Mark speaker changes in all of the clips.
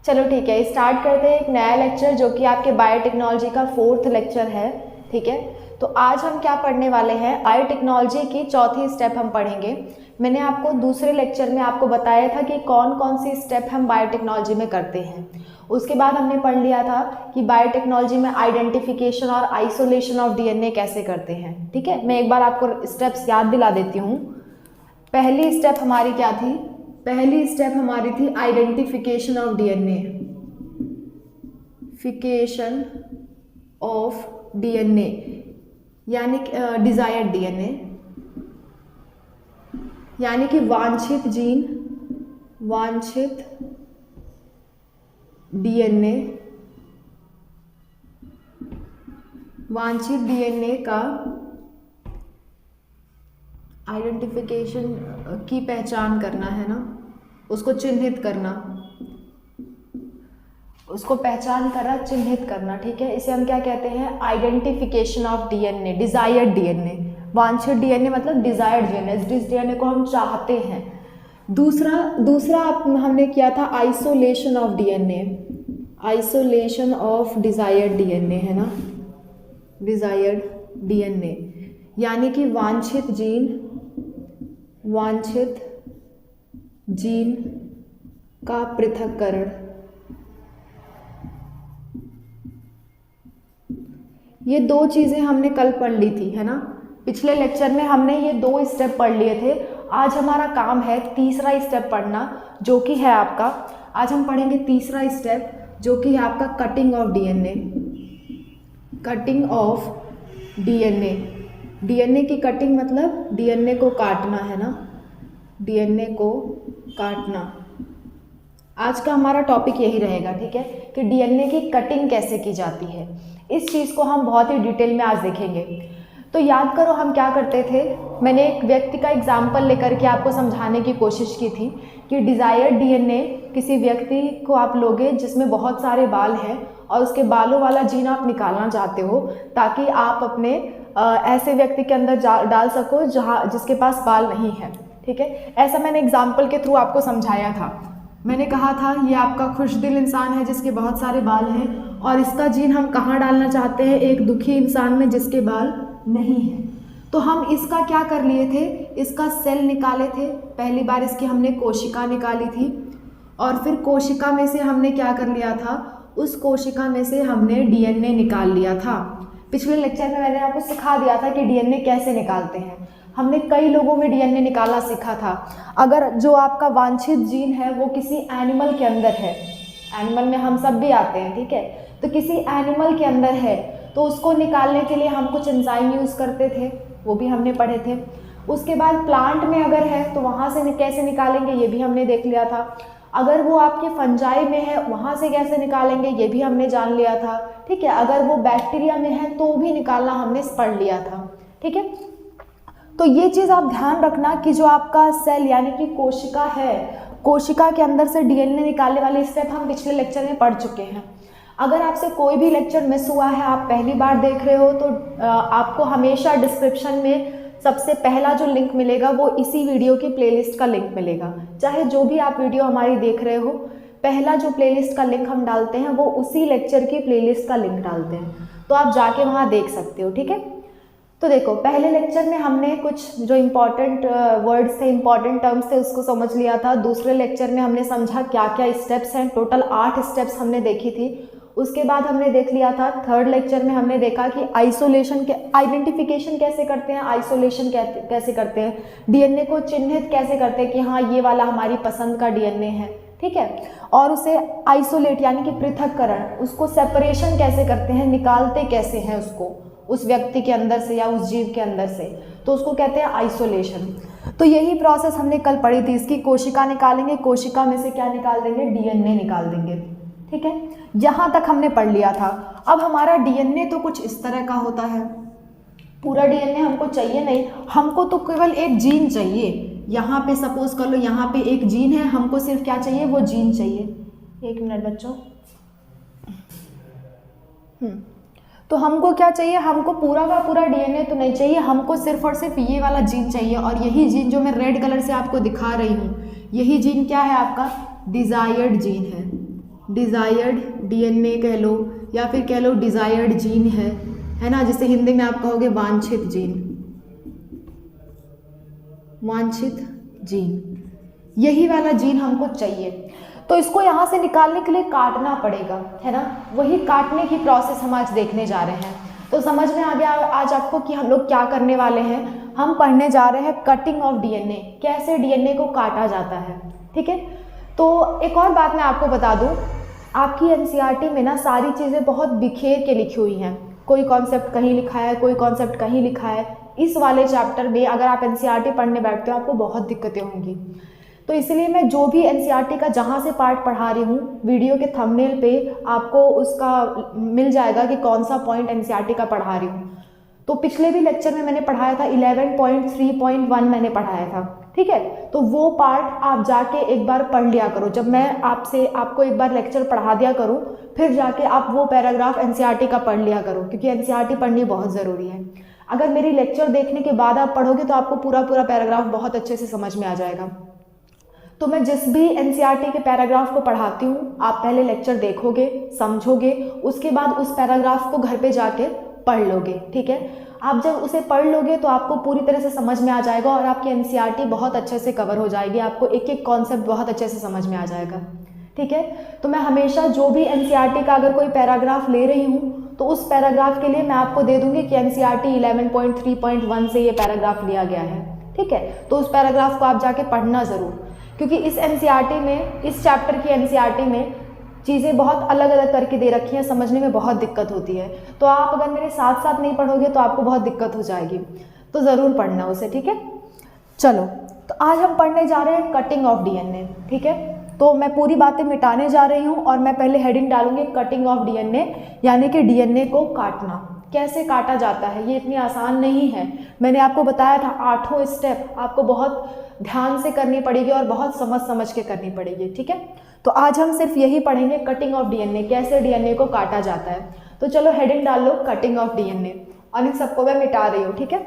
Speaker 1: चलो ठीक है, स्टार्ट करते हैं एक नया लेक्चर जो कि आपके बायोटेक्नोलॉजी का 4th लेक्चर है। ठीक है, तो आज हम क्या पढ़ने वाले हैं, बायोटेक्नोलॉजी की चौथी स्टेप हम पढ़ेंगे। मैंने आपको दूसरे लेक्चर में आपको बताया था कि कौन कौन सी स्टेप हम बायोटेक्नोलॉजी में करते हैं। उसके बाद हमने पढ़ लिया था कि बायोटेक्नोलॉजी में आइडेंटिफिकेशन और आइसोलेशन ऑफ डीएनए कैसे करते हैं। ठीक है, मैं एक बार आपको स्टेप्स याद दिला देती हूँ। पहली स्टेप हमारी क्या थी? पहली स्टेप हमारी थी आइडेंटिफिकेशन ऑफ डीएनए, फिकेशन ऑफ डीएनए यानी डिजायर्ड डीएनए, यानी कि वांछित जीन, वांछित डीएनए, वांछित डीएनए का आइडेंटिफिकेशन की पहचान करना है ना, उसको चिन्हित करना, उसको पहचान करना, चिन्हित करना। ठीक है, इसे हम क्या कहते हैं? Identification of DNA, desired DNA. वांछित डीएनए मतलब डिजायर्ड डीएनए, जिस डीएनए को हम चाहते हैं। दूसरा हमने किया था isolation of DNA, isolation of desired DNA, है ना, डिजायर्ड डीएनए यानी कि वांछित जीन का पृथक्करण। ये दो चीज़ें हमने कल पढ़ ली थी, है ना। पिछले लेक्चर में हमने ये 2 स्टेप पढ़ लिए थे। आज हमारा काम है तीसरा स्टेप पढ़ना, जो कि है आपका, आज हम पढ़ेंगे तीसरा स्टेप जो कि है आपका cutting of DNA. Cutting of DNA, DNA की कटिंग मतलब डीएनए को काटना, है ना, डीएनए को काटना। आज का हमारा टॉपिक यही रहेगा। ठीक है, कि डीएनए की कटिंग कैसे की जाती है, इस चीज़ को हम बहुत ही डिटेल में आज देखेंगे। तो याद करो हम क्या करते थे। मैंने एक व्यक्ति का एग्जाम्पल लेकर के आपको समझाने की कोशिश की थी कि डिज़ायर्ड डीएनए किसी व्यक्ति को आप लोगे जिसमें बहुत सारे बाल हैं और उसके बालों वाला जीन आप निकालना चाहते हो, ताकि आप अपने ऐसे व्यक्ति के अंदर डाल सको जिसके पास बाल नहीं है। ठीक है, ऐसा मैंने एग्जाम्पल के थ्रू आपको समझाया था। मैंने कहा था ये आपका खुशदिल इंसान है जिसके बहुत सारे बाल हैं, और इसका जीन हम कहाँ डालना चाहते हैं? एक दुखी इंसान में जिसके बाल नहीं है। तो हम इसका क्या कर लिए थे? इसका सेल निकाले थे। पहली बार इसकी हमने कोशिका निकाली थी, और फिर कोशिका में से हमने क्या कर लिया था? उस कोशिका में से हमने डीएनए निकाल लिया था। पिछले लेक्चर में मैंने आपको सिखा दिया था कि डीएनए कैसे निकालते हैं। हमने कई लोगों में डीएनए निकालना सीखा था। अगर जो आपका वांछित जीन है वो किसी एनिमल के अंदर है, एनिमल में हम सब भी आते हैं, ठीक है, तो किसी एनिमल के अंदर है तो उसको निकालने के लिए हम कुछ एंजाइम यूज़ करते थे, वो भी हमने पढ़े थे। उसके बाद प्लांट में अगर है तो वहाँ से कैसे निकालेंगे ये भी हमने देख लिया था। अगर वो आपके फंजाई में है वहाँ से कैसे निकालेंगे ये भी हमने जान लिया था। ठीक है, अगर वो बैक्टीरिया में है तो भी निकालना हमने पढ़ लिया था। ठीक है, तो ये चीज़ आप ध्यान रखना कि जो आपका सेल यानी कि कोशिका है, कोशिका के अंदर से डीएनए निकालने वाले स्टेप हम पिछले लेक्चर में पढ़ चुके हैं। अगर आपसे कोई भी लेक्चर मिस हुआ है, आप पहली बार देख रहे हो, तो आपको हमेशा डिस्क्रिप्शन में सबसे पहला जो लिंक मिलेगा वो इसी वीडियो की प्लेलिस्ट का लिंक मिलेगा। चाहे जो भी आप वीडियो हमारी देख रहे हो, पहला जो प्लेलिस्ट का लिंक हम डालते हैं वो उसी लेक्चर की प्लेलिस्ट का लिंक डालते हैं, तो आप जाके वहाँ देख सकते हो। ठीक है, तो देखो पहले लेक्चर में हमने कुछ जो इम्पॉर्टेंट वर्ड्स थे, इम्पॉर्टेंट टर्म्स थे, उसको समझ लिया था। दूसरे लेक्चर में हमने समझा क्या क्या स्टेप्स हैं, टोटल 8 स्टेप्स हमने देखी थी। उसके बाद हमने देख लिया था, थर्ड लेक्चर में हमने देखा कि आइसोलेशन के आइडेंटिफिकेशन कैसे करते हैं, आइसोलेशन कैसे करते हैं, डीएनए को चिन्हित कैसे करते हैं कि हाँ ये वाला हमारी पसंद का डीएनए है। ठीक है, और उसे आइसोलेट यानी कि पृथक्करण, उसको सेपरेशन कैसे करते हैं, निकालते कैसे हैं उसको उस व्यक्ति के अंदर से या उस जीव के अंदर से, तो उसको कहते हैं आइसोलेशन। तो यही प्रोसेस हमने कल पढ़ी थी। इसकी कोशिका निकालेंगे, कोशिका में से क्या निकाल देंगे? डीएनए निकाल देंगे। ठीक है, यहाँ तक हमने पढ़ लिया था। अब हमारा डीएनए तो कुछ इस तरह का होता है, पूरा डीएनए हमको चाहिए नहीं, हमको तो केवल एक जीन चाहिए। यहाँ पे सपोज कर लो यहाँ पे एक जीन है, हमको सिर्फ क्या चाहिए? वो जीन चाहिए। एक मिनट बच्चों, तो हमको क्या चाहिए? हमको पूरा का पूरा डीएनए तो नहीं चाहिए, हमको सिर्फ और सिर्फ ये वाला जीन चाहिए। और यही जीन जो मैं रेड कलर से आपको दिखा रही हूँ, यही जीन क्या है? आपका डिजायर्ड जीन है। डिज़ायर्ड डीएनए कह लो, या फिर कह लो डिज़ायर्ड जीन है ना, जिसे हिंदी में आप कहोगे वांछित जीन, वांछित जीन, यही वाला जीन हमको चाहिए। तो इसको यहाँ से निकालने के लिए काटना पड़ेगा, है ना, वही काटने की प्रोसेस हम आज देखने जा रहे हैं। तो समझ में आ गया आज आपको कि हम लोग क्या करने वाले हैं। हम पढ़ने जा रहे हैं कटिंग ऑफ डीएनए, कैसे डीएनए को काटा जाता है, ठीक है। तो एक और बात मैं आपको बता दूं, आपकी एनसीईआरटी में ना सारी चीज़ें बहुत बिखेर के लिखी हुई हैं, कोई कॉन्सेप्ट कहीं लिखा है, कोई कॉन्सेप्ट कहीं लिखा है। इस वाले चैप्टर में अगर आप एनसीईआरटी पढ़ने बैठते हो आपको बहुत दिक्कतें होंगी। तो इसलिए मैं जो भी एनसीईआरटी का जहाँ से पार्ट पढ़ा रही हूँ, वीडियो के थंबनेल पे आपको उसका मिल जाएगा कि कौन सा पॉइंट एनसीईआरटी का पढ़ा रही हूँ। तो पिछले भी लेक्चर में मैंने पढ़ाया था 11.3.1 मैंने पढ़ाया था, ठीक है। तो वो पार्ट आप जाके एक बार पढ़ लिया करो। जब मैं आपको एक बार लेक्चर पढ़ा दिया करूँ, फिर जाके आप वो पैराग्राफ एनसीईआरटी का पढ़ लिया करो, क्योंकि एनसीईआरटी पढ़नी बहुत ज़रूरी है। अगर मेरी लेक्चर देखने के बाद आप पढ़ोगे तो आपको पूरा पैराग्राफ बहुत अच्छे से समझ में आ जाएगा। तो मैं जिस भी एनसीईआरटी के पैराग्राफ को पढ़ाती हूँ, आप पहले लेक्चर देखोगे, समझोगे, उसके बाद उस पैराग्राफ को घर पे जाके पढ़ लोगे, ठीक है। आप जब उसे पढ़ लोगे तो आपको पूरी तरह से समझ में आ जाएगा और आपकी एनसीईआरटी बहुत अच्छे से कवर हो जाएगी, आपको एक एक कॉन्सेप्ट बहुत अच्छे से समझ में आ जाएगा, ठीक है। तो मैं हमेशा जो भी एनसीईआरटी का अगर कोई पैराग्राफ ले रही हूँ तो उस पैराग्राफ के लिए मैं आपको दे दूँगी कि एनसीईआरटी 11.3.1 से ये पैराग्राफ लिया गया है, ठीक है। तो उस पैराग्राफ को आप जाके पढ़ना ज़रूर, क्योंकि इस एनसीईआरटी में, इस चैप्टर की एनसीईआरटी में चीज़ें बहुत अलग अलग करके दे रखी हैं, समझने में बहुत दिक्कत होती है। तो आप अगर मेरे साथ साथ नहीं पढ़ोगे तो आपको बहुत दिक्कत हो जाएगी, तो ज़रूर पढ़ना उसे, ठीक है। चलो, तो आज हम पढ़ने जा रहे हैं कटिंग ऑफ डीएनए, ठीक है। तो मैं पूरी बातें मिटाने जा रही हूँ और मैं पहले हेडिंग डालूंगी कटिंग ऑफ डीएनए, यानी कि डीएनए को काटना। कैसे काटा जाता है, ये इतनी आसान नहीं है। मैंने आपको बताया था 8 स्टेप आपको बहुत ध्यान से करनी पड़ेगी और बहुत समझ के करनी पड़ेगी, ठीक है। तो आज हम सिर्फ यही पढ़ेंगे, कटिंग ऑफ डीएनए, कैसे डीएनए को काटा जाता है। तो चलो हेडिंग डाल लो कटिंग ऑफ डीएनए, और इन सबको मैं मिटा रही हूँ, ठीक है।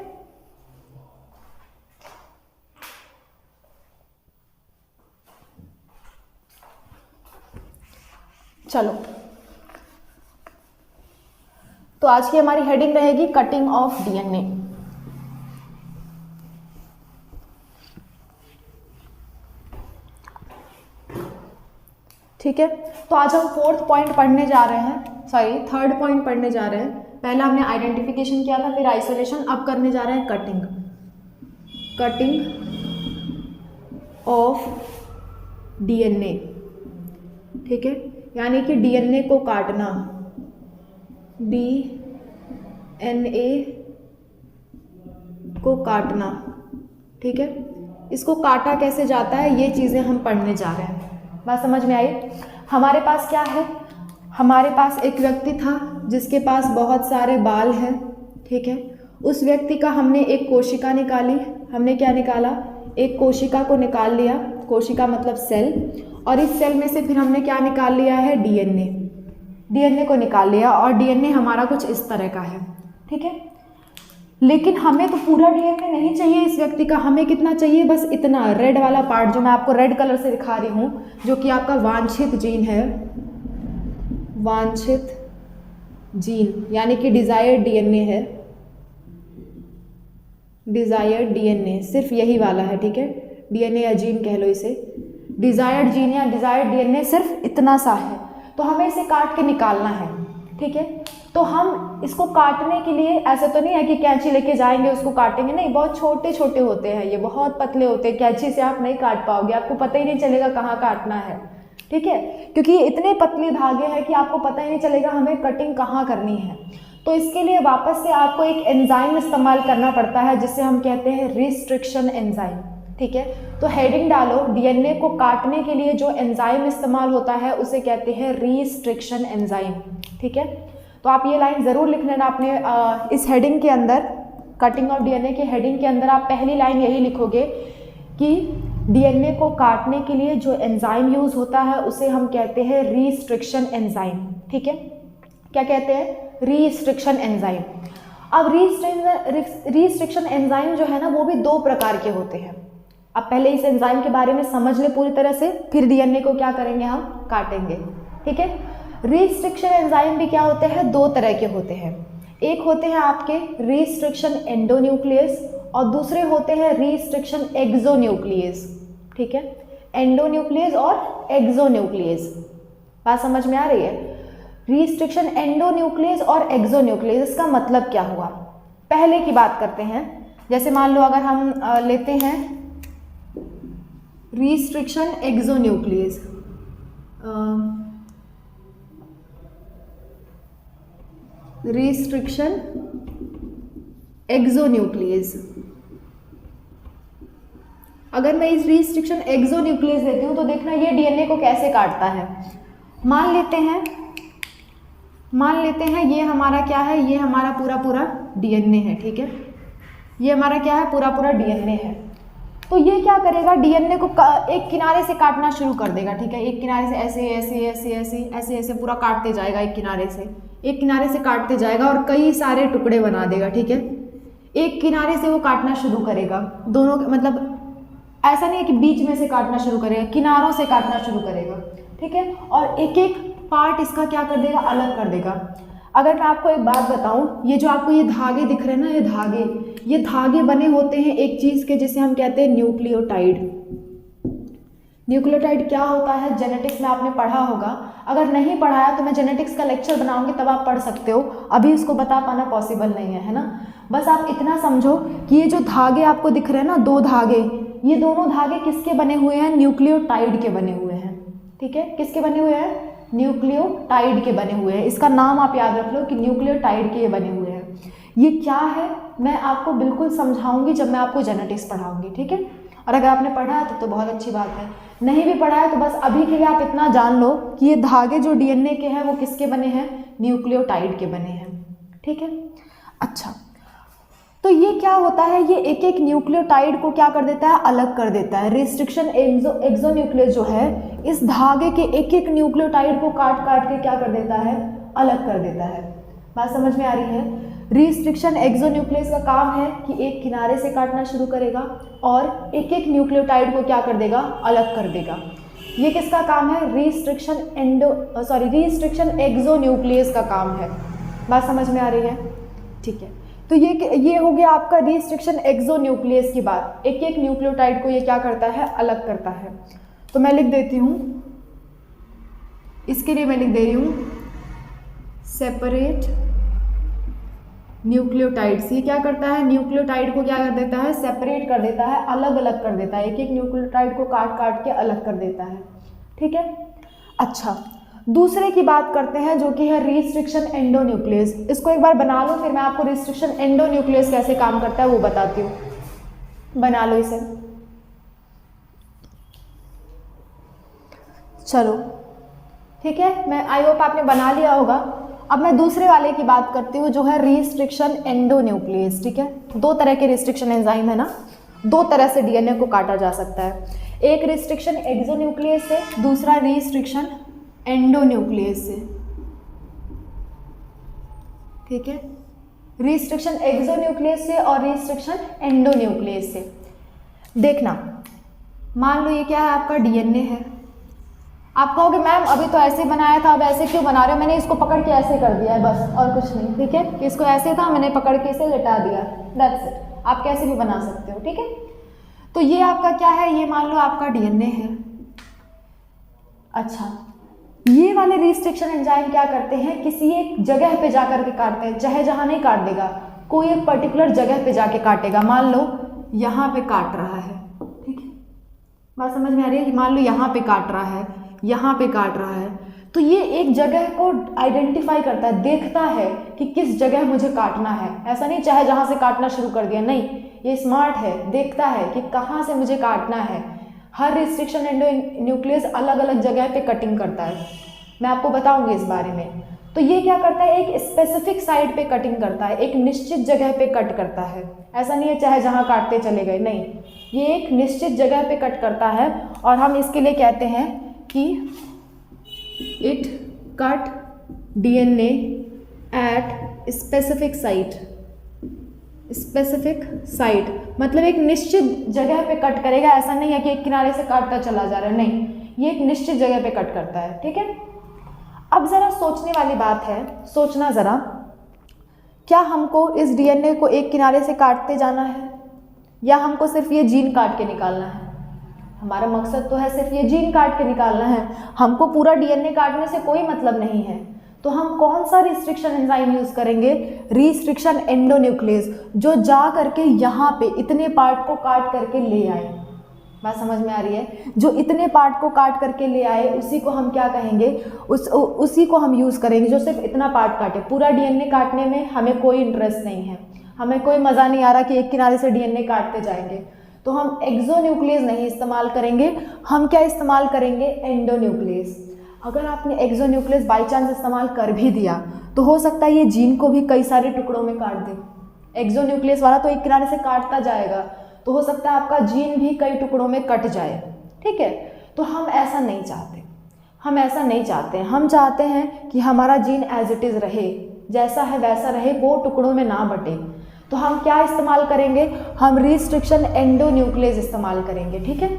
Speaker 1: चलो, तो आज की हमारी हेडिंग रहेगी कटिंग ऑफ डीएनए। ठीक है, तो आज हम 4th पॉइंट पढ़ने जा रहे हैं, सॉरी 3rd पॉइंट पढ़ने जा रहे हैं। पहला हमने आइडेंटिफिकेशन किया था, फिर आइसोलेशन, अब करने जा रहे हैं कटिंग, कटिंग ऑफ डीएनए, ठीक है, यानी कि डीएनए को काटना, डीएनए को काटना, ठीक है। इसको काटा कैसे जाता है ये चीज़ें हम पढ़ने जा रहे हैं। बात समझ में आई? हमारे पास क्या है, हमारे पास एक व्यक्ति था जिसके पास बहुत सारे बाल हैं, ठीक है। उस व्यक्ति का हमने एक कोशिका निकाली, हमने क्या निकाला, एक कोशिका को निकाल लिया, कोशिका मतलब सेल, और इस सेल में से फिर हमने क्या निकाल लिया है, डीएनए, डीएनए को निकाल लिया, और डीएनए हमारा कुछ इस तरह का है, ठीक है। लेकिन हमें तो पूरा डीएनए नहीं चाहिए इस व्यक्ति का, हमें कितना चाहिए, बस इतना रेड वाला पार्ट जो मैं आपको रेड कलर से दिखा रही हूँ, जो कि आपका वांछित जीन है, वांछित जीन यानी कि डिजायर्ड डीएनए है, डिजायर्ड डीएनए सिर्फ यही वाला है, ठीक है। डीएनए या जीन कह लो इसे, डिजायर्ड जीन या डिजायर्ड डीएनए सिर्फ इतना सा है, तो हमें इसे काट के निकालना है, ठीक है। तो हम इसको काटने के लिए ऐसा तो नहीं है कि कैंची लेके जाएंगे उसको काटेंगे, नहीं, बहुत छोटे छोटे होते हैं ये, बहुत पतले होते हैं, कैंची से आप नहीं काट पाओगे, आपको पता ही नहीं चलेगा कहाँ काटना है, ठीक है, क्योंकि ये इतने पतले धागे हैं कि आपको पता ही नहीं चलेगा हमें कटिंग कहाँ करनी है। तो इसके लिए वापस से आपको एक एंजाइम इस्तेमाल करना पड़ता है जिसे हम कहते हैं रिस्ट्रिक्शन एंजाइम, ठीक है। तो हेडिंग डालो, डीएनए को काटने के लिए जो एंजाइम इस्तेमाल होता है उसे कहते हैं रिस्ट्रिक्शन एंजाइम, ठीक है। तो आप ये लाइन ज़रूर लिख लेना अपने इस हेडिंग के अंदर, कटिंग ऑफ डीएनए के हेडिंग के अंदर आप पहली लाइन यही लिखोगे कि डीएनए को काटने के लिए जो एंजाइम यूज़ होता है उसे हम कहते हैं रिस्ट्रिक्शन एंजाइम, ठीक है। क्या कहते हैं, रिस्ट्रिक्शन एंजाइम। अब रिस्ट्रिक्शन एंजाइम जो है ना वो भी 2 प्रकार के होते हैं। अब पहले इस एंजाइम के बारे में समझ ले पूरी तरह से, फिर डीएनए को क्या करेंगे, हम काटेंगे। ठीक है। रिस्ट्रिक्शन एंजाइम भी क्या होते हैं, दो तरह के होते हैं। एक होते हैं आपके रिस्ट्रिक्शन एंडोन्यूक्लियस और दूसरे होते हैं रिस्ट्रिक्शन एक्सोन्यूक्लियस। ठीक है, एंडोन्यूक्लियस और एक्सोन्यूक्लियस, बात समझ में आ रही है। रिस्ट्रिक्शन एंडोन्यूक्लियस और एक्सोन्यूक्लियस, इसका मतलब क्या हुआ, पहले की बात करते हैं। जैसे मान लो अगर हम लेते हैं रिस्ट्रिक्शन एक्सोन्यूक्लियस, रिस्ट्रिक्शन एक्सोन्यूक्लियस, अगर मैं इस रिस्ट्रिक्शन एक्सोन्यूक्लियस देती हूँ तो देखना ये डीएनए को कैसे काटता है। मान लेते हैं ये हमारा क्या है, ये हमारा पूरा डीएनए है। ठीक है, ये हमारा क्या है, पूरा डीएनए है। तो ये क्या करेगा, डीएनए को एक किनारे से काटना शुरू कर देगा। ठीक है, एक किनारे से ऐसे ऐसे ऐसे ऐसे ऐसे ऐसे पूरा काटते जाएगा, एक किनारे से काटते जाएगा और कई सारे टुकड़े बना देगा। ठीक है, एक किनारे से वो काटना शुरू करेगा, दोनों मतलब ऐसा नहीं है कि बीच में से काटना शुरू करेगा, किनारों से काटना शुरू करेगा। ठीक है, और एक एक पार्ट इसका क्या कर देगा, अलग कर देगा। अगर मैं आपको एक बात बताऊं, ये जो आपको ये धागे दिख रहे हैं ना, ये धागे बने होते हैं एक चीज़ के, जिसे हम कहते हैं न्यूक्लियोटाइड। न्यूक्लियोटाइड क्या होता है, जेनेटिक्स में आपने पढ़ा होगा। अगर नहीं पढ़ाया तो मैं जेनेटिक्स का लेक्चर बनाऊंगी, तब आप पढ़ सकते हो, अभी इसको बता पाना पॉसिबल नहीं है ना। बस आप इतना समझो कि ये जो धागे आपको दिख रहे हैं ना, दो धागे, ये दोनों धागे किसके बने हुए हैं, न्यूक्लियोटाइड के बने हुए हैं। ठीक है, किसके बने हुए हैं, न्यूक्लियोटाइड के बने हुए हैं। इसका नाम आप याद रख लो कि न्यूक्लियोटाइड के ये बने हुए हैं। ये क्या है मैं आपको बिल्कुल समझाऊंगी जब मैं आपको जेनेटिक्स पढ़ाऊंगी। ठीक है, और अगर आपने पढ़ा है तो बहुत अच्छी बात है, नहीं भी पढ़ा है तो बस अभी के लिए आप इतना जान लो कि ये धागे जो डीएनए के हैं वो किसके बने हैं, न्यूक्लियोटाइड के बने हैं। ठीक है, अच्छा, तो ये क्या होता है, ये एक एक न्यूक्लियोटाइड को क्या कर देता है, अलग कर देता है। रिस्ट्रिक्शन एक्सोन्यूक्लियस जो है, इस धागे के एक एक न्यूक्लियोटाइड को काट काट के क्या कर देता है, अलग कर देता है। बात समझ में आ रही है। रिस्ट्रिक्शन एक्सोन्यूक्लियस का काम है कि एक किनारे से काटना शुरू करेगा और एक एक न्यूक्लियोटाइड को क्या कर देगा, अलग कर देगा। ये किसका काम है, रिस्ट्रिक्शन एक्सोन्यूक्लियस का काम है। बात समझ में आ रही है, ठीक है। तो ये हो गया आपका रिस्ट्रिक्शन एक्सोन्यूक्लियस की बात। एक एक न्यूक्लियोटाइड को ये क्या करता है, अलग करता है। तो मैं लिख देती हूँ, इसके लिए मैं लिख दे रही हूँ सेपरेट न्यूक्लियोटाइड्स। ये क्या करता है, न्यूक्लियोटाइड को क्या कर देता है, सेपरेट कर देता है, अलग अलग कर देता है, एक एक न्यूक्लियोटाइड को काट काट के अलग कर देता है। ठीक है, अच्छा, दूसरे की बात करते हैं जो कि है रिस्ट्रिक्शन एंडोन्यूक्लियस। इसको एक बार बना लो, फिर मैं आपको रिस्ट्रिक्शन एंडोन्यूक्लियस कैसे काम करता है वो बताती हूँ। बना लो इसे, चलो ठीक है, मैं आई होप आपने बना लिया होगा। अब मैं दूसरे वाले की बात करती हूँ जो है रिस्ट्रिक्शन एंडोन्यूक्लियस। ठीक है, दो तरह के रिस्ट्रिक्शन एंजाइम है ना, दो तरह से डीएनए को काटा जा सकता है, एक रिस्ट्रिक्शन एक्सोन्यूक्लियस से, दूसरा रिस्ट्रिक्शन एंडोन्यूक्लियस से। ठीक है, रिस्ट्रिक्शन एक्सोन्यूक्लियस से और रिस्ट्रिक्शन एंडोन्यूक्लियस से। देखना, मान लो ये क्या है, आपका डीएनए है। आप कहोगे मैम अभी तो ऐसे बनाया था, अब ऐसे क्यों बना रहे हो, मैंने इसको पकड़ के ऐसे कर दिया है बस, और कुछ नहीं। ठीक है, कि इसको ऐसे था, मैंने पकड़ के इसे लिटा दिया, दैट्स इट। आप कैसे भी बना सकते हो। ठीक है, तो ये आपका क्या है, ये मान लो आपका डीएनए है। अच्छा, ये वाले रिस्ट्रिक्शन एंजाइम क्या करते हैं, किसी एक जगह पे जाकर के काटते हैं, चाहे जहां नहीं काट देगा, कोई एक पर्टिकुलर जगह पे जाके काटेगा। मान लो यहाँ पे काट रहा है, ठीक है, बात समझ में आ रही है। मान लो यहाँ पे काट रहा है, यहाँ पे काट रहा है, तो ये एक जगह को आइडेंटिफाई करता है, देखता है कि किस जगह मुझे काटना है। ऐसा नहीं चाहे जहाँ से काटना शुरू कर दिया, नहीं, ये स्मार्ट है, देखता है कि कहाँ से मुझे काटना है। हर रिस्ट्रिक्शन एंडोन्यूक्लियस अलग अलग जगह पे कटिंग करता है, मैं आपको बताऊंगी इस बारे में। तो ये क्या करता है, एक स्पेसिफिक साइड पे कटिंग करता है, एक निश्चित जगह पे कट करता है। ऐसा नहीं है चाहे जहाँ काटते चले गए, नहीं, ये एक निश्चित जगह पे कट करता है। और हम इसके लिए कहते हैं कि it cut DNA at specific site. Specific site मतलब एक निश्चित जगह पे कट करेगा, ऐसा नहीं है कि एक किनारे से काटता चला जा रहा है, नहीं, ये एक निश्चित जगह पे कट करता है। ठीक है, अब ज़रा सोचने वाली बात है, सोचना ज़रा, क्या हमको इस डीएनए को एक किनारे से काटते जाना है या हमको सिर्फ ये जीन काट के निकालना है? हमारा मकसद तो है सिर्फ ये जीन काट के निकालना है, हमको पूरा डीएनए काटने से कोई मतलब नहीं है। तो हम कौन सा रिस्ट्रिक्शन एंजाइम यूज़ करेंगे? रिस्ट्रिक्शन एंडोन्यूक्लियस, जो जा करके यहाँ पे इतने पार्ट को काट करके ले आए। बात समझ में आ रही है? जो इतने पार्ट को काट करके ले आए उसी को हम क्या कहेंगे? उसी को हम यूज़ करेंगे जो सिर्फ इतना पार्ट काटे। पूरा डीएनए काटने में हमें कोई इंटरेस्ट नहीं है, हमें कोई मज़ा नहीं आ रहा कि एक किनारे से डीएनए काटते जाएंगे, तो हम एक्सोन्यूक्लियस नहीं इस्तेमाल करेंगे। हम क्या इस्तेमाल करेंगे? एंडोन्यूक्लियस। अगर आपने एक्सोन्यूक्लियस बाई चांस इस्तेमाल कर भी दिया तो हो सकता है ये जीन को भी कई सारे टुकड़ों में काट दे। एक्सोन्यूक्लियस वाला तो एक किनारे से काटता जाएगा, तो हो सकता है आपका जीन भी कई टुकड़ों में कट जाए। ठीक है, तो हम ऐसा नहीं चाहते, हम ऐसा नहीं चाहते। हम चाहते हैं कि हमारा जीन एज इट इज़ रहे, जैसा है वैसा रहे, वो टुकड़ों में ना बटे। तो हम क्या इस्तेमाल करेंगे? हम रिस्ट्रिक्शन एंडोन्यूक्लियस इस्तेमाल करेंगे। ठीक है,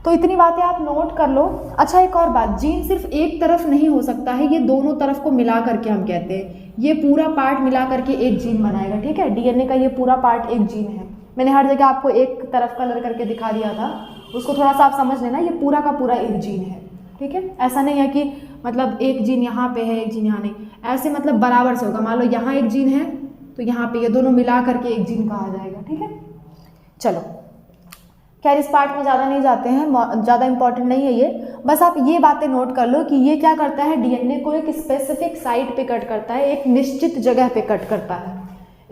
Speaker 1: तो इतनी बातें आप नोट कर लो। अच्छा, एक और बात, जीन सिर्फ एक तरफ नहीं हो सकता है, ये दोनों तरफ को मिला करके हम कहते हैं, ये पूरा पार्ट मिला करके एक जीन बनाएगा। ठीक है, डीएनए का ये पूरा पार्ट एक जीन है। मैंने हर जगह आपको एक तरफ कलर करके दिखा दिया था, उसको थोड़ा सा आप समझ लेना, ये पूरा का पूरा एक जीन है। ठीक है, ऐसा नहीं है कि मतलब एक जीन यहाँ पे है एक जीन यहाँ नहीं, ऐसे मतलब बराबर से होगा। मान लो यहाँ एक जीन है तो यहाँ पे ये दोनों मिला करके एक जीन कहा जाएगा। ठीक है, चलो खैर इस पार्ट में ज़्यादा नहीं जाते हैं, ज़्यादा इंपॉर्टेंट नहीं है ये, बस आप ये बातें नोट कर लो कि ये क्या करता है, डीएनए को एक स्पेसिफिक साइट पे कट करता है, एक निश्चित जगह पे कट करता है।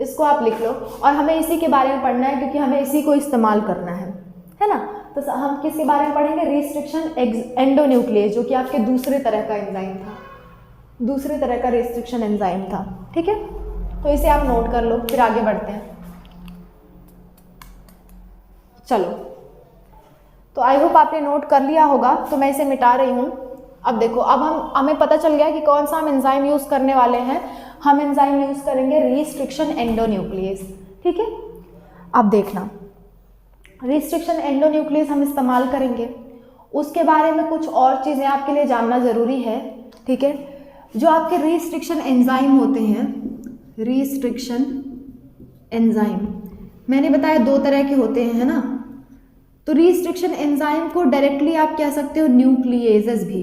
Speaker 1: इसको आप लिख लो और हमें इसी के बारे में पढ़ना है क्योंकि हमें इसी को इस्तेमाल करना है ना। तो हम किसके बारे में पढ़ेंगे? रिस्ट्रिक्शन एंडोन्यूक्लियस, जो कि आपके दूसरे तरह का एंजाइम था, दूसरे तरह का रिस्ट्रिक्शन एंजाइम था। ठीक है, तो इसे आप नोट कर लो, फिर आगे बढ़ते हैं। चलो, तो आई होप आपने नोट कर लिया होगा, तो मैं इसे मिटा रही हूँ। अब देखो, अब हमें पता चल गया कि कौन सा हम एंजाइम यूज़ करने वाले हैं। हम एंजाइम यूज़ करेंगे रिस्ट्रिक्शन एंडोन्यूक्लियस। ठीक है, अब देखना, रिस्ट्रिक्शन एंडोन्यूक्लियस हम इस्तेमाल करेंगे, उसके बारे में कुछ और चीज़ें आपके लिए जानना ज़रूरी है। ठीक है, जो आपके रिस्ट्रिक्शन एंजाइम होते हैं, रिस्ट्रिक्शन एंजाइम मैंने बताया दो तरह के होते हैं, है ना। तो रिस्ट्रिक्शन एंजाइम को डायरेक्टली आप कह सकते हो न्यूक्लिएजेस भी,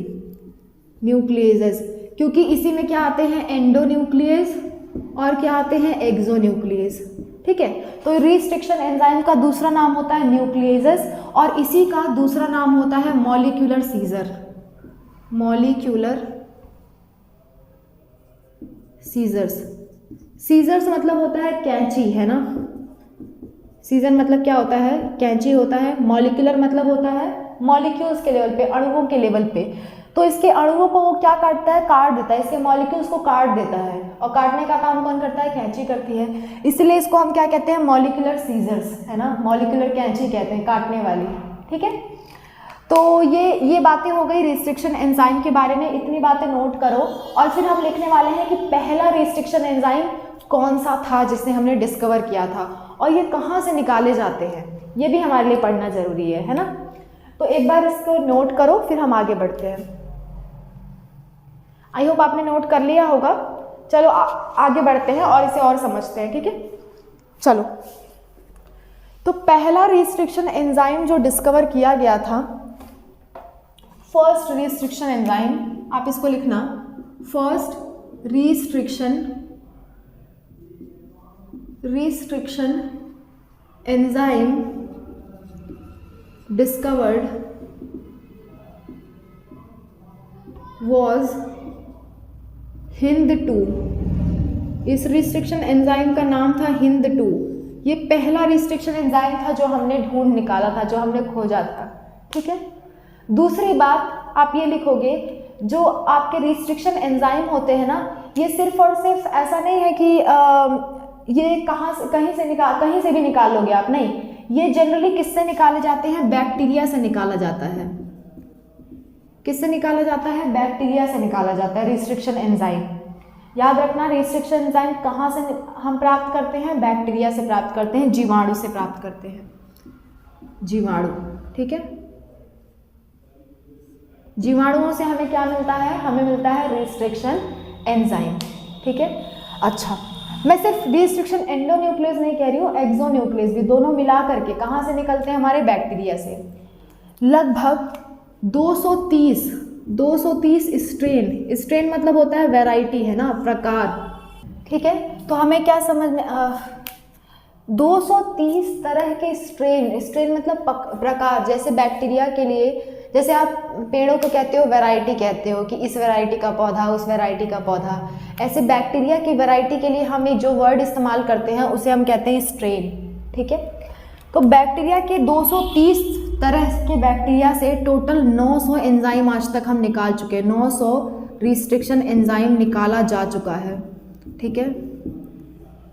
Speaker 1: न्यूक्लिएजेस, क्योंकि इसी में क्या आते हैं? एंडोन्यूक्लियस और क्या आते हैं? एक्सोन्यूक्लियस। ठीक है, तो रिस्ट्रिक्शन एंजाइम का दूसरा नाम होता है न्यूक्लिएजेस और इसी का दूसरा नाम होता है molecular scissor. Molecular scissors, scissors मतलब होता है कैंची, है ना। सीजर मतलब क्या होता है? कैंची होता है। मॉलिक्यूलर मतलब होता है मॉलिक्यूल्स के लेवल पे, अणुओं के लेवल पे। तो इसके अणुओं को वो क्या काटता है? काट देता है, इसके मॉलिक्यूल्स को काट देता है, और काटने का काम कौन करता है? कैंची करती है। इसलिए इसको हम क्या कहते हैं? मॉलिक्यूलर सीजर्स, है ना, मॉलिक्यूलर कैंची कहते हैं, काटने वाली। ठीक है, तो ये बातें हो गई रिस्ट्रिक्शन एंजाइम के बारे में। इतनी बातें नोट करो और फिर हम लिखने वाले हैं कि पहला रिस्ट्रिक्शन एंजाइम कौन सा था जिसने हमने डिस्कवर किया था और ये कहाँ से निकाले जाते हैं, ये भी हमारे लिए पढ़ना ज़रूरी है ना। तो एक बार इसको नोट करो, फिर हम आगे बढ़ते हैं। आई होप आपने नोट कर लिया होगा। चलो आगे बढ़ते हैं और इसे और समझते हैं। ठीक है, चलो, तो पहला रिस्ट्रिक्शन एंजाइम जो डिस्कवर किया गया था, फर्स्ट रिस्ट्रिक्शन एंजाइम, आप इसको लिखना, first restriction enzyme discovered was HindII। इस रिस्ट्रिक्शन एंजाइम का नाम था HindII। ये पहला रिस्ट्रिक्शन एंजाइम था जो हमने ढूंढ निकाला था, जो हमने खोजा था। ठीक है, दूसरी बात आप ये लिखोगे, जो आपके रिस्ट्रिक्शन एंजाइम होते हैं ना, ये सिर्फ और सिर्फ ऐसा नहीं है कि ये कहीं से भी निकाल लोगे आप, नहीं, ये जनरली किससे निकाले जाते हैं? बैक्टीरिया से निकाला जाता है। किससे निकाला जाता है? बैक्टीरिया से निकाला जाता है रिस्ट्रिक्शन एंजाइम। याद रखना, रिस्ट्रिक्शन एंजाइम कहाँ से हम प्राप्त करते हैं? बैक्टीरिया से प्राप्त करते हैं, जीवाणु से प्राप्त करते हैं, जीवाणु। ठीक है, जीवाणुओं से हमें क्या मिलता है, हमें मिलता है रिस्ट्रिक्शन एंजाइम। ठीक है, अच्छा मैं सिर्फ रिस्ट्रिक्शन एंडोन्यूक्लियस नहीं कह रही हूँ, एक्सोन्यूक्लियस भी, दोनों मिला करके कहाँ से निकलते हैं, हमारे बैक्टीरिया से। लगभग 230 स्ट्रेन, स्ट्रेन मतलब होता है वैरायटी, है ना, प्रकार। ठीक है, तो हमें क्या समझ में 230 तरह के स्ट्रेन मतलब प्रकार। जैसे बैक्टीरिया के लिए, जैसे आप पेड़ों को कहते हो वैरायटी, कहते हो कि इस वैरायटी का पौधा, उस वैरायटी का पौधा, ऐसे बैक्टीरिया की वैरायटी के लिए हम जो वर्ड इस्तेमाल करते हैं उसे हम कहते हैं स्ट्रेन। ठीक है, तो बैक्टीरिया के 230 तरह के बैक्टीरिया से टोटल 900 एंजाइम आज तक हम निकाल चुके हैं। 900 रिस्ट्रिक्शन एंजाइम निकाला जा चुका है। ठीक है,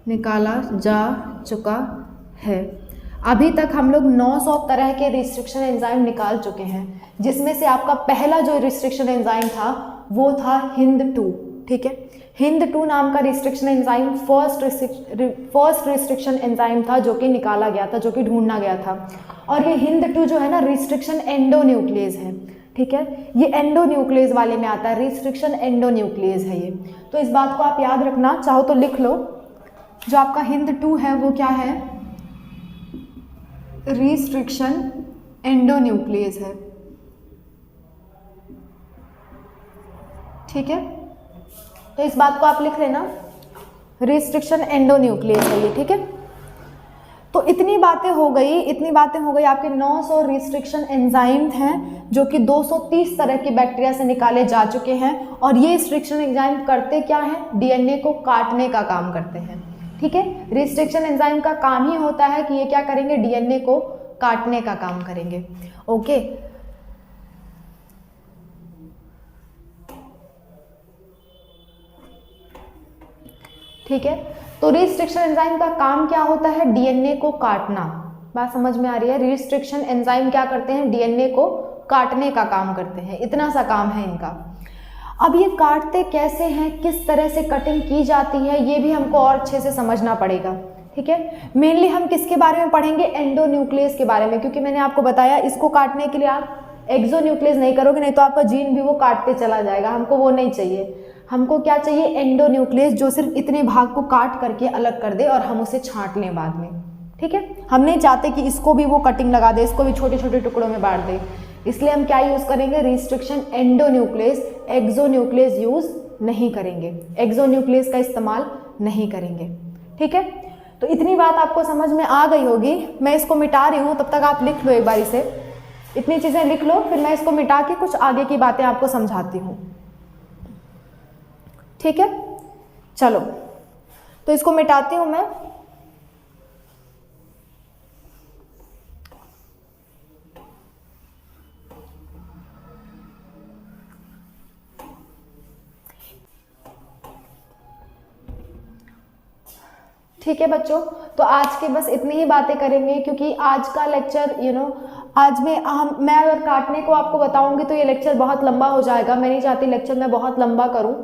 Speaker 1: निकाला जा चुका है। अभी तक हम लोग 900 तरह के रिस्ट्रिक्शन एंजाइम निकाल चुके हैं, जिसमें से आपका पहला जो रिस्ट्रिक्शन एंजाइम था वो था HindII। ठीक है, HindII नाम का restriction enzyme first restriction enzyme था जो कि निकाला गया था, जो कि ढूंढना गया था। और ये HindII जो है ना, रिस्ट्रिक्शन एंडोन्यूक्लियस है। ठीक है, ये एंडोन्यूक्लियस वाले में आता है, रिस्ट्रिक्शन एंडोन्यूक्लियस है ये। तो इस बात को आप याद रखना, चाहो तो लिख लो। जो आपका HindII है वो क्या है, रिस्ट्रिक्शन एंडोन्यूक्लियस है। ठीक है, तो इस बात को आप लिख लेना, रिस्ट्रिक्शन एंडोन्यूक्लियस है ये। ठीक है, तो इतनी बातें हो गई आपके 900 रिस्ट्रिक्शन एंजाइम हैं जो कि 230 तरह के बैक्टीरिया से निकाले जा चुके हैं। और ये रिस्ट्रिक्शन एंजाइम करते क्या हैं, डीएनए को काटने का काम करते हैं। ठीक है, रिस्ट्रिक्शन एंजाइम का काम ही होता है कि ये क्या करेंगे, डीएनए को काटने का काम करेंगे। ओके, ठीक है, तो रिस्ट्रिक्शन एंजाइम का काम क्या होता है, डीएनए को काटना। बात समझ में आ रही है, रिस्ट्रिक्शन एंजाइम क्या करते हैं, डीएनए को काटने का काम करते हैं, इतना सा काम है इनका। अब ये काटते कैसे हैं, किस तरह से कटिंग की जाती है, ये भी हमको और अच्छे से समझना पड़ेगा। ठीक है, मेनली हम किसके बारे में पढ़ेंगे, एंडोन्यूक्लियस के बारे में, क्योंकि मैंने आपको बताया इसको काटने के लिए आप एक्सोन्यूक्लियस नहीं करोगे, नहीं तो आपका जीन भी वो काटते चला जाएगा, हमको वो नहीं चाहिए। हमको क्या चाहिए, एंडोन्यूक्लियस, जो सिर्फ इतने भाग को काट करके अलग कर दे और हम उसे छांट लें बाद में। ठीक है, हम नहीं चाहते कि इसको भी वो कटिंग लगा दे, इसको भी छोटे छोटे टुकड़ों में बांट दे, इसलिए हम क्या यूज़ करेंगे, रिस्ट्रिक्शन एंडोन्यूक्लियस, एक्सोन्यूक्लियस यूज़ नहीं करेंगे, एक्सोन्यूक्लियस का इस्तेमाल नहीं करेंगे। ठीक है, तो इतनी बात आपको समझ में आ गई होगी। मैं इसको मिटा रही हूँ, तब तक आप लिख लो एक बार इसे, इतनी चीज़ें लिख लो, फिर मैं इसको मिटा के कुछ आगे की बातें आपको समझाती हूँ। ठीक है, चलो तो इसको मिटाती हूँ मैं। ठीक है बच्चों, तो आज के बस इतनी ही बातें करेंगे, क्योंकि आज का लेक्चर आज मैं अगर काटने को आपको बताऊंगी तो ये लेक्चर बहुत लंबा हो जाएगा। मैं नहीं चाहती लेक्चर मैं बहुत लंबा करूं,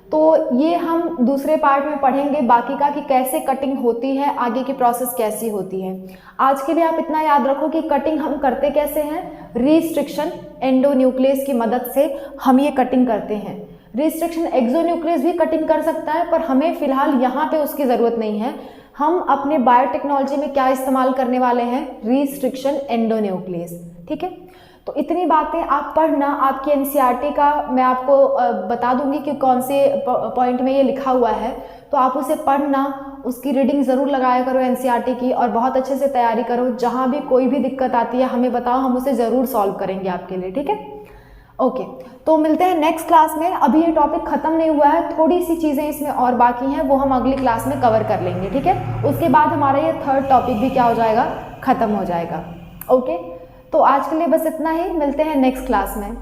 Speaker 1: तो ये हम दूसरे पार्ट में पढ़ेंगे बाकी का, कि कैसे कटिंग होती है, आगे की प्रोसेस कैसी होती है। आज के लिए आप इतना याद रखो कि कटिंग हम करते कैसे हैं, रिस्ट्रिक्शन एंडोन्यूक्लियस की मदद से हम ये कटिंग करते हैं। रिस्ट्रिक्शन एक्सोन्यूक्लियस भी कटिंग कर सकता है, पर हमें फिलहाल यहाँ पे उसकी ज़रूरत नहीं है। हम अपने बायोटेक्नोलॉजी में क्या इस्तेमाल करने वाले हैं, रिस्ट्रिक्शन एंडोन्यूक्लियस। ठीक है, तो इतनी बातें आप पढ़ना। आपकी एनसीईआरटी का मैं आपको बता दूंगी कि कौन से पॉइंट में ये लिखा हुआ है, तो आप उसे पढ़ना, उसकी रीडिंग ज़रूर लगाया करो एनसीईआरटी की, और बहुत अच्छे से तैयारी करो। जहाँ भी कोई भी दिक्कत आती है हमें बताओ, हम उसे ज़रूर सॉल्व करेंगे आपके लिए। ठीक है, ओके, तो मिलते हैं नेक्स्ट क्लास में। अभी ये टॉपिक ख़त्म नहीं हुआ है, थोड़ी सी चीज़ें इसमें और बाकी हैं, वो हम अगली क्लास में कवर कर लेंगे। ठीक है, उसके बाद हमारा ये थर्ड टॉपिक भी क्या हो जाएगा, ख़त्म हो जाएगा। ओके, तो आज के लिए बस इतना ही, मिलते हैं नेक्स्ट क्लास में।